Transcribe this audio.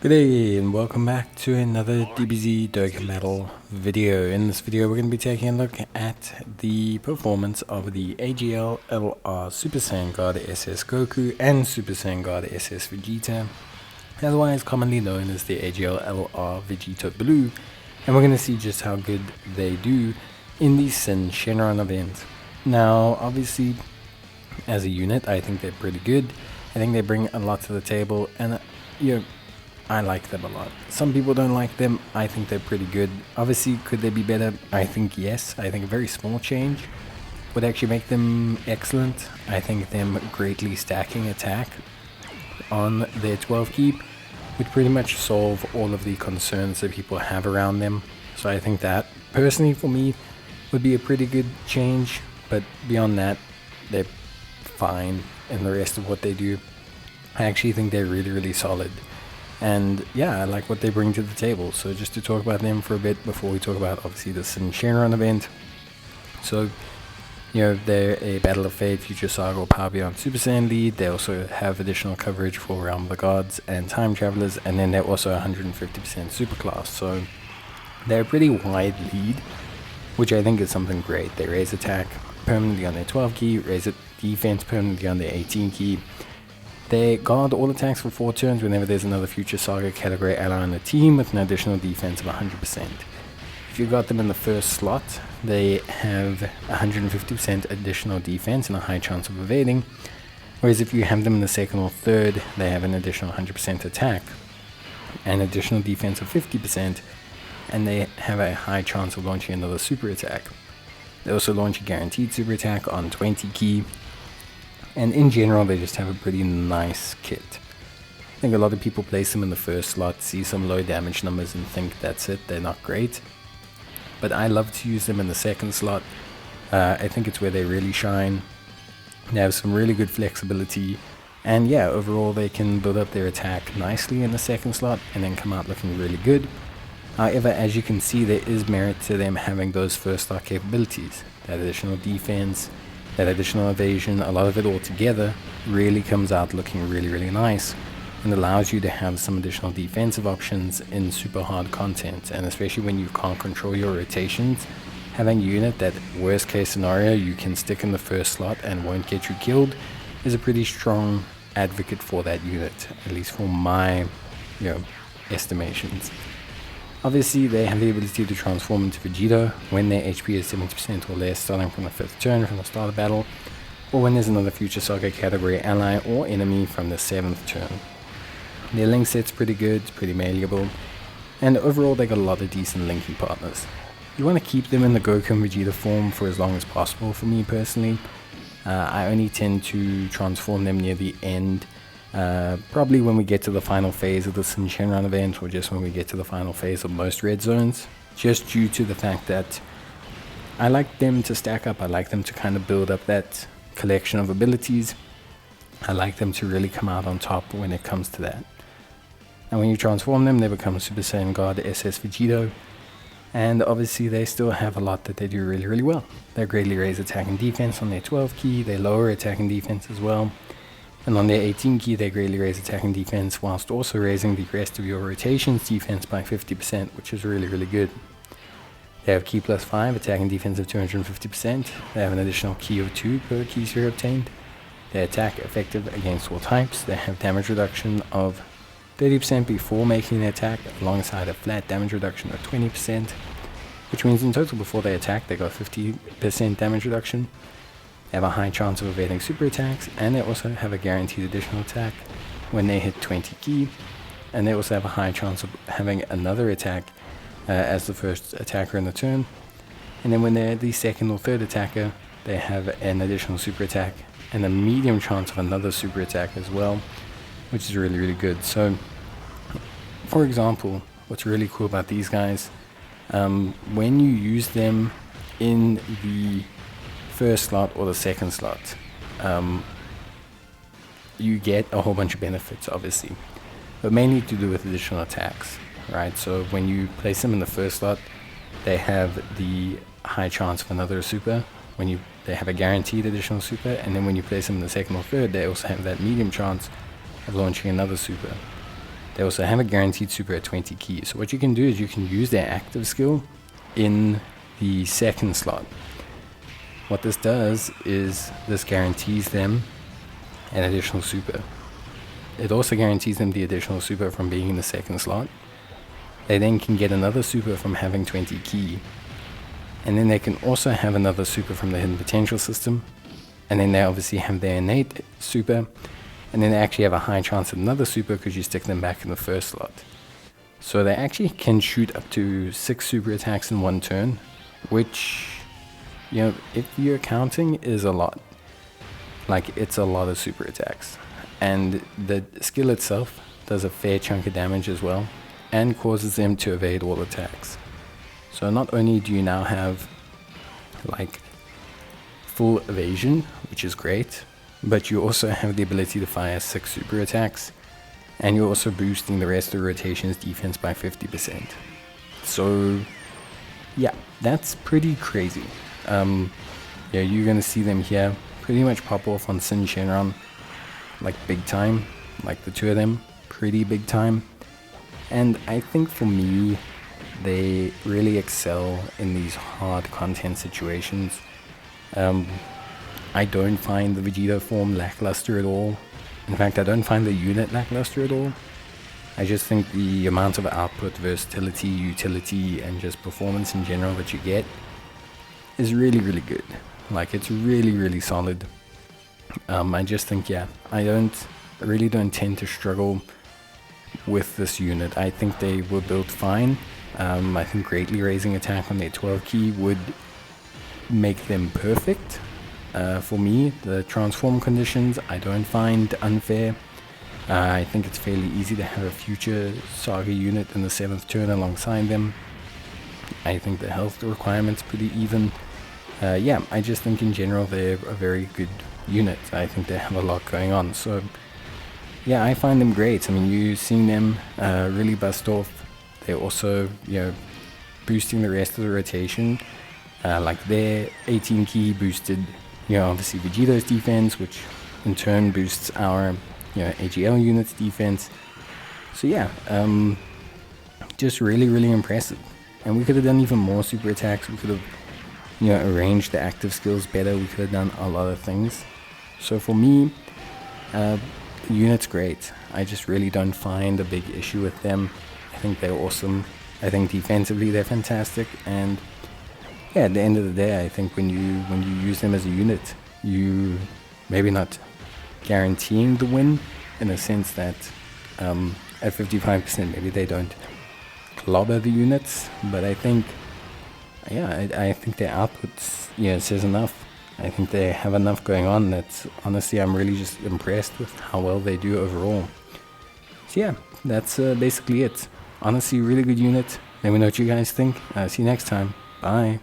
Good day and welcome back to another Dbz Dokkan Battle video. In this video we're going to be taking a look at the performance of the AGL LR Super Saiyan God SS Goku and Super Saiyan God SS Vegeta, otherwise commonly known as the AGL LR Vegito Blue, and we're going to see just how good they do in the Syn Shenron event. Now obviously as a unit I think they're pretty good. I think they bring a lot to the table, and I like them a lot. Some people don't like them. I think they're pretty good. Obviously, could they be better? I think yes. I think a very small change would actually make them excellent. I think them greatly stacking attack on their 12 key would pretty much solve all of the concerns that people have around them. So I think that, personally for me, would be a pretty good change. But beyond that, they're fine in the rest of what they do. I actually think they're really solid. And yeah, I like what they bring to the table. So just to talk about them for a bit before we talk about obviously the Syn Shenron event. So, they're a Battle of Fate, Future Saga, or Power Beyond Super Saiyan lead. They also have additional coverage for Realm of the Gods and Time Travelers, and then they're also 150% superclass. So they're a pretty wide lead, which I think is something great. They raise attack permanently on their 12 key, raise defense permanently on their 18 key. They guard all attacks for 4 turns whenever there's another Future Saga category ally on the team with an additional defense of 100%. If you got them in the first slot, they have 150% additional defense and a high chance of evading, whereas if you have them in the second or third, they have an additional 100% attack and additional defense of 50%, and they have a high chance of launching another super attack. They also launch a guaranteed super attack on 20 key. And in general, they just have a pretty nice kit. I think a lot of people place them in the first slot, see some low damage numbers and think that's it, they're not great. But I love to use them in the second slot. I think it's where they really shine. They have some really good flexibility. And yeah, overall they can build up their attack nicely in the second slot and then come out looking really good. However, as you can see, there is merit to them having those first slot capabilities. That additional defense, that additional evasion, a lot of it all together really comes out looking really nice and allows you to have some additional defensive options in super hard content. And especially when you can't control your rotations, having a unit that worst case scenario you can stick in the first slot and won't get you killed is a pretty strong advocate for that unit, at least for my estimations. Obviously, they have the ability to transform into Vegito when their HP is 70% or less, starting from the 5th turn from the start of battle, or when there's another Future Saga category ally or enemy from the 7th turn. Their link set's pretty good, it's pretty malleable, and overall they got a lot of decent linking partners. You want to keep them in the Goku and Vegeta form for as long as possible for me personally. I only tend to transform them near the end. Probably when we get to the final phase of the Syn Shenron event, or just when we get to the final phase of most red zones, just due to the fact that I like them to stack up. I like them to kind of build up that collection of abilities. I like them to really come out on top when it comes to that. And when you transform them, they become Super Saiyan God SS Vegito, and obviously they still have a lot that they do really well. They greatly raise attack and defense on their 12 key, they lower attack and defense as well. And on their 18 key, they greatly raise attack and defense, whilst also raising the rest of your rotations defense by 50%, which is really good. They have key plus 5, attack and defense of 250%. They have an additional key of 2 per key sphere obtained. They attack effective against all types. They have damage reduction of 30% before making the attack, alongside a flat damage reduction of 20%, which means in total before they attack, they got 50% damage reduction. They have a high chance of evading super attacks, and they also have a guaranteed additional attack when they hit 20 key, and they also have a high chance of having another attack as the first attacker in the turn. And then when they're the second or third attacker, they have an additional super attack and a medium chance of another super attack as well, which is really good. So for example, what's really cool about these guys, when you use them in the first slot or the second slot, you get a whole bunch of benefits obviously, but mainly to do with additional attacks, right? So when you place them in the first slot, they have the high chance of another super, they have a guaranteed additional super, and then when you place them in the second or third, they also have that medium chance of launching another super. They also have a guaranteed super at 20 key. So what you can do is you can use their active skill in the second slot. What this does is this guarantees them an additional super. It also guarantees them the additional super from being in the second slot. They then can get another super from having 20 key. And then they can also have another super from the hidden potential system. And then they obviously have their innate super. And then they actually have a high chance at another super because you stick them back in the first slot. So they actually can shoot up to 6 super attacks in one turn, which, you know, if you're counting, is a lot. Like, it's a lot of super attacks. And the skill itself does a fair chunk of damage as well, and causes them to evade all attacks. So not only do you now have, like, full evasion, which is great, but you also have the ability to fire 6 super attacks, and you're also boosting the rest of the rotation's defense by 50%. So yeah, that's pretty crazy. Yeah, you're gonna see them here pretty much pop off on Syn Shenron, like big time, like the two of them, pretty big time. And I think for me, they really excel in these hard content situations. I don't find the Vegito form lackluster at all. In fact, I don't find the unit lackluster at all. I just think the amount of output, versatility, utility, and just performance in general that you get is really, really good. Like, it's really, really solid. I just think, yeah, I really don't tend to struggle with this unit. I think they were built fine. I think greatly raising attack on their 12 key would make them perfect. For me, the transform conditions I don't find unfair. I think it's fairly easy to have a future Saga unit in the 7th turn alongside them. I think the health requirement's pretty even. Yeah, I just think in general they're a very good unit. I think they have a lot going on. So yeah, I find them great. I mean, you've seen them really bust off. They're also, you know, boosting the rest of the rotation. Like their 18 key boosted, you know, obviously Vegito's defense, which in turn boosts our, you know, AGL unit's defense. So yeah, just really, really impressive. And we could have done even more super attacks. We could have, you know, arranged the active skills better. We could have done a lot of things. So for me, the unit's great. I just really don't find a big issue with them. I think they're awesome. I think defensively they're fantastic. And yeah, at the end of the day, I think when you use them as a unit, you maybe not guaranteeing the win in a sense that at 55% maybe they don't clobber the units, but I think, yeah, I think their output, yeah, says enough. I think they have enough going on that honestly I'm really just impressed with how well they do overall. So yeah, that's basically it. Honestly, really good unit. Let me know what you guys think. See you next time. Bye.